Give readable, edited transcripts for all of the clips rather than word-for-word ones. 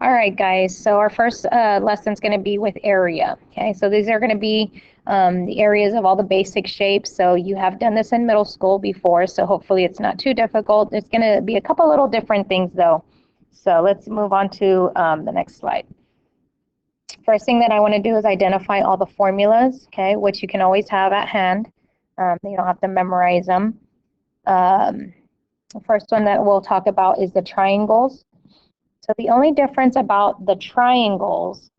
All right, guys, so our first lesson is going to be with area. Okay, so these are going to be the areas of all the basic shapes. So you have done this in middle school before, so hopefully it's not too difficult. It's going to be a couple little different things though. So let's move on to the next slide. First thing that I want to do is identify all the formulas, okay, which you can always have at hand. You don't have to memorize them. The first one that we'll talk about is the triangles. So the only difference about the triangles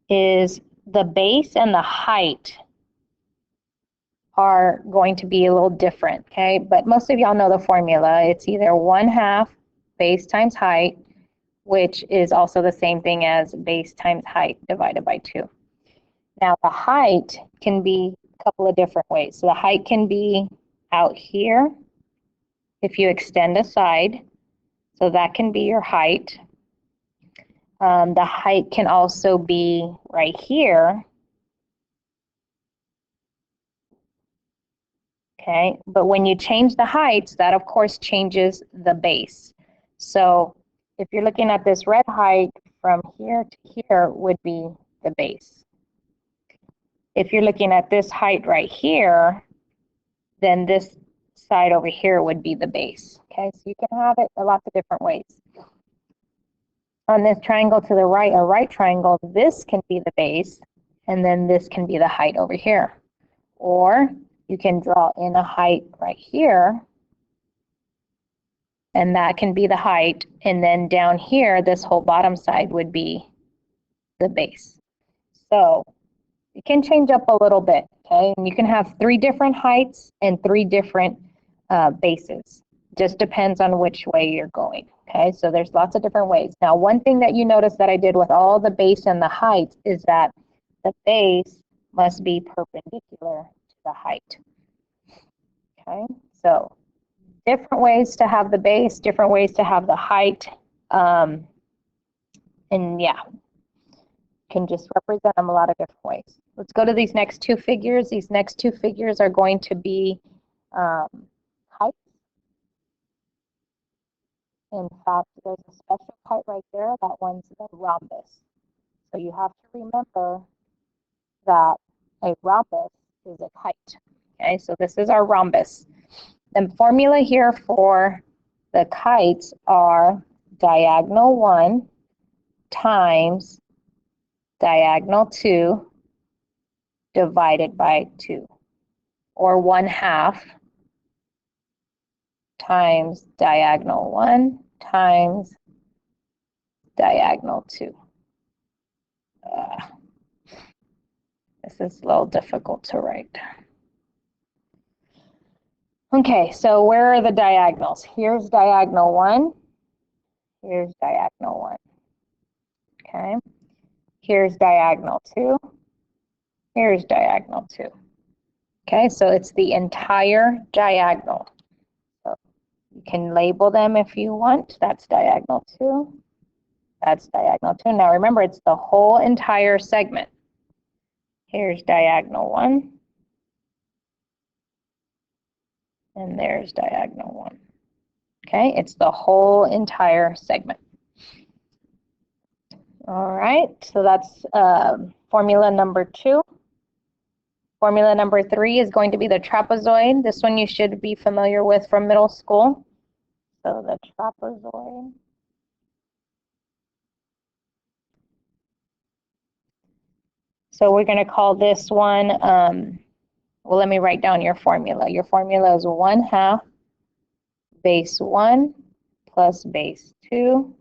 is the base and the height are going to be a little different, okay? But most of y'all know the formula. It's either 1/2 base times height, which is also the same thing as base times height divided by 2. Now the height can be a couple of different ways. So the height can be out here if you extend a side. So that can be your height. The height can also be right here. Okay, but when you change the heights, that of course changes the base. So if you're looking at this red height, from here to here would be the base. If you're looking at this height right here, then this side over here would be the base. Okay, so you can have it a lot of different ways. On this triangle to the right, a right triangle, this can be the base, and then this can be the height over here. Or you can draw in a height right here, and that can be the height, and then down here, this whole bottom side would be the base. So it can change up a little bit, okay? And you can have 3 different heights and 3 different bases. Just depends on which way you're going, okay? So there's lots of different ways. Now, one thing that you notice that I did with all the base and the height is that the base must be perpendicular to the height, okay? So different ways to have the base, different ways to have the height, and yeah, can just represent them a lot of different ways. Let's go to these next 2 figures. These next 2 figures are going to be heights. In fact, there's a special height right there. That one's the rhombus. So you have to remember that a rhombus is a height. Okay, so this is our rhombus. The formula here for the kites are diagonal 1 times diagonal 2 divided by 2, or 1/2 times diagonal 1 times diagonal 2. This is a little difficult to write. Okay, so where are the diagonals? Here's diagonal 1. Here's diagonal 1. Okay. Here's diagonal 2. Here's diagonal 2. Okay, so it's the entire diagonal. So you can label them if you want. That's diagonal 2. That's diagonal 2. Now remember, it's the whole entire segment. Here's diagonal 1. And there's diagonal 1. Okay, it's the whole entire segment. All right, so that's formula number 2. Formula number 3 is going to be the trapezoid. This one you should be familiar with from middle school. So the trapezoid. So we're going to call this one, well, let me write down your formula. Your formula is 1/2 base 1 plus base 2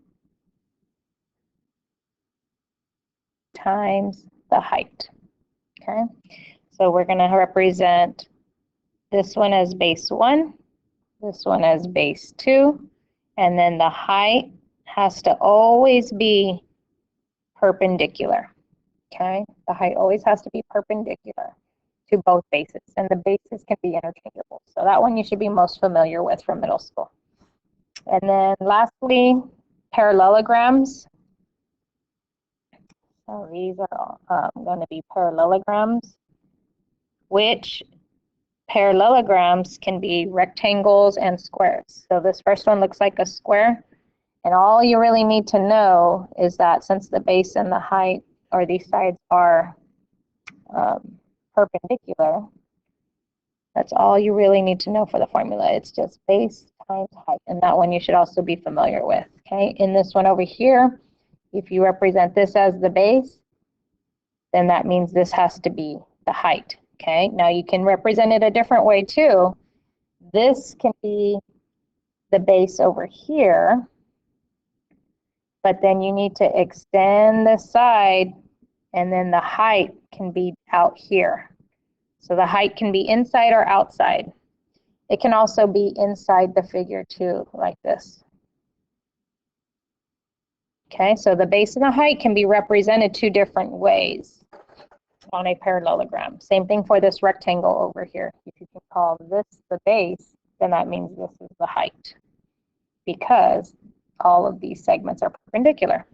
times the height. Okay, so we're going to represent this one as base 1, this one as base 2, and then the height has to always be perpendicular. Okay, the height always has to be perpendicular to both bases, and the bases can be interchangeable. So that one you should be most familiar with from middle school. And then lastly, parallelograms. So these are going to be parallelograms, which parallelograms can be rectangles and squares. So this first one looks like a square, And all you really need to know is that since the base and the height, or these sides, are perpendicular, that's all you really need to know for the formula. It's just base times height. And that one you should also be familiar with. Okay, in this one over here, if you represent this as the base, then that means this has to be the height. Okay, now you can represent it a different way too. This can be the base over here, but then you need to extend the side, and then the height can be out here. So the height can be inside or outside. It can also be inside the figure too, like this. Okay, so the base and the height can be represented two different ways on a parallelogram. Same thing for this rectangle over here. If you can call this the base, then that means this is the height, because all of these segments are perpendicular.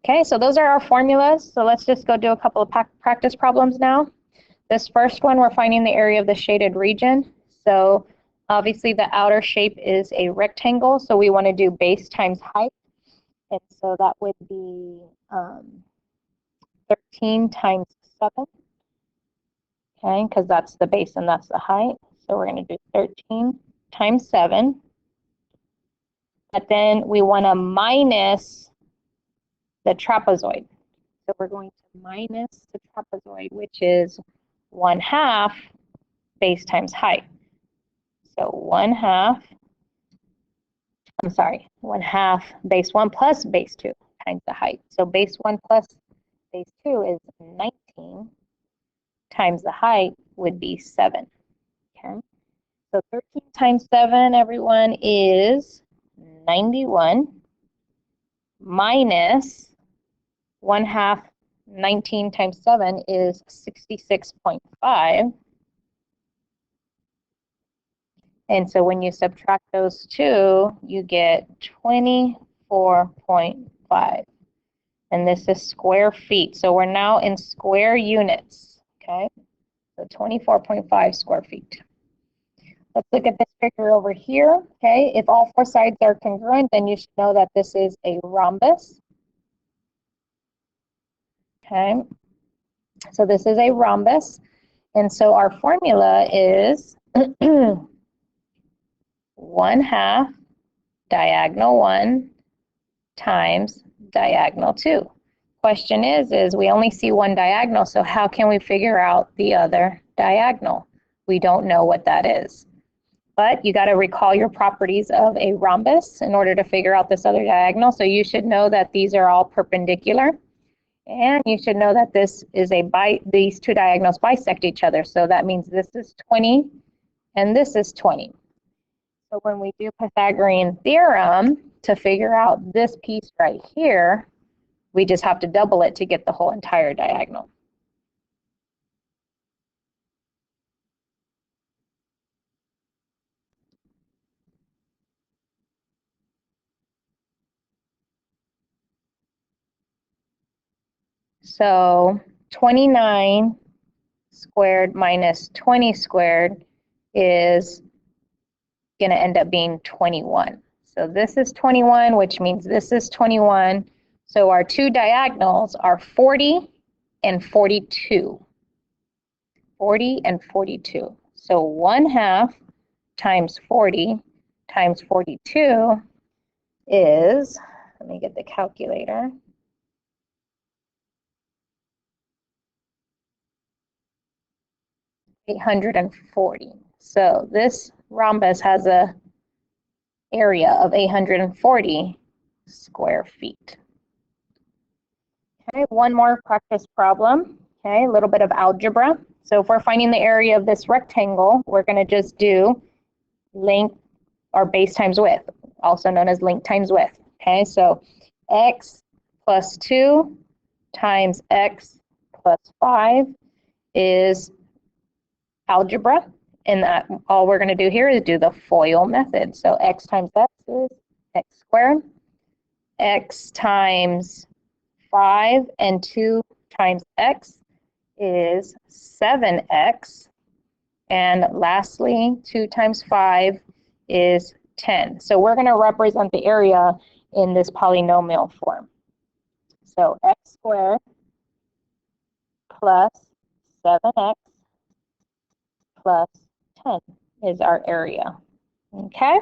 Okay, so those are our formulas. So let's just go do a couple of practice problems now. This first one, we're finding the area of the shaded region. So obviously the outer shape is a rectangle, so we want to do base times height. And so that would be 13 times 7. Okay, because that's the base and that's the height. So we're going to do 13 times 7. But then we want to minus the trapezoid. So we're going to minus the trapezoid, which is 1/2 base times height. So 1/2 base 1 plus base 2 times the height. So base 1 plus base 2 is 19 times the height would be 7. Okay. So 13 times 7, everyone, is 91 minus 1/2 19 times 7 is 66.5. And so when you subtract those two, you get 24.5. And this is square feet. So we're now in square units, okay? So 24.5 square feet. Let's look at this figure over here, okay? If all four sides are congruent, then you should know that this is a rhombus. Okay, so this is a rhombus. And so our formula is 1/2 diagonal 1 times diagonal 2. Question is we only see one diagonal, so how can we figure out the other diagonal? We don't know what that is. But you got to recall your properties of a rhombus in order to figure out this other diagonal. So you should know that these are all perpendicular. And you should know that this is these two diagonals bisect each other. So that means this is 20 and this is 20. So when we do Pythagorean theorem to figure out this piece right here, we just have to double it to get the whole entire diagonal. So 29 squared minus 20 squared is going to end up being 21. So this is 21, which means this is 21. So our two diagonals are 40 and 42. 40 and 42. So 1/2 times 40 times 42 is, let me get the calculator. $840. So this rhombus has a area of 840 square feet. Okay, one more practice problem. Okay, a little bit of algebra. So if we're finding the area of this rectangle, we're going to just do length or base times width, also known as length times width. Okay, so x plus 2 times x plus 5 is algebra. And that all we're going to do here is do the FOIL method. So x times x is x squared. X times 5 and 2 times x is 7x. And lastly, 2 times 5 is 10. So we're going to represent the area in this polynomial form. So x squared plus 7x plus 10 is our area. Okay?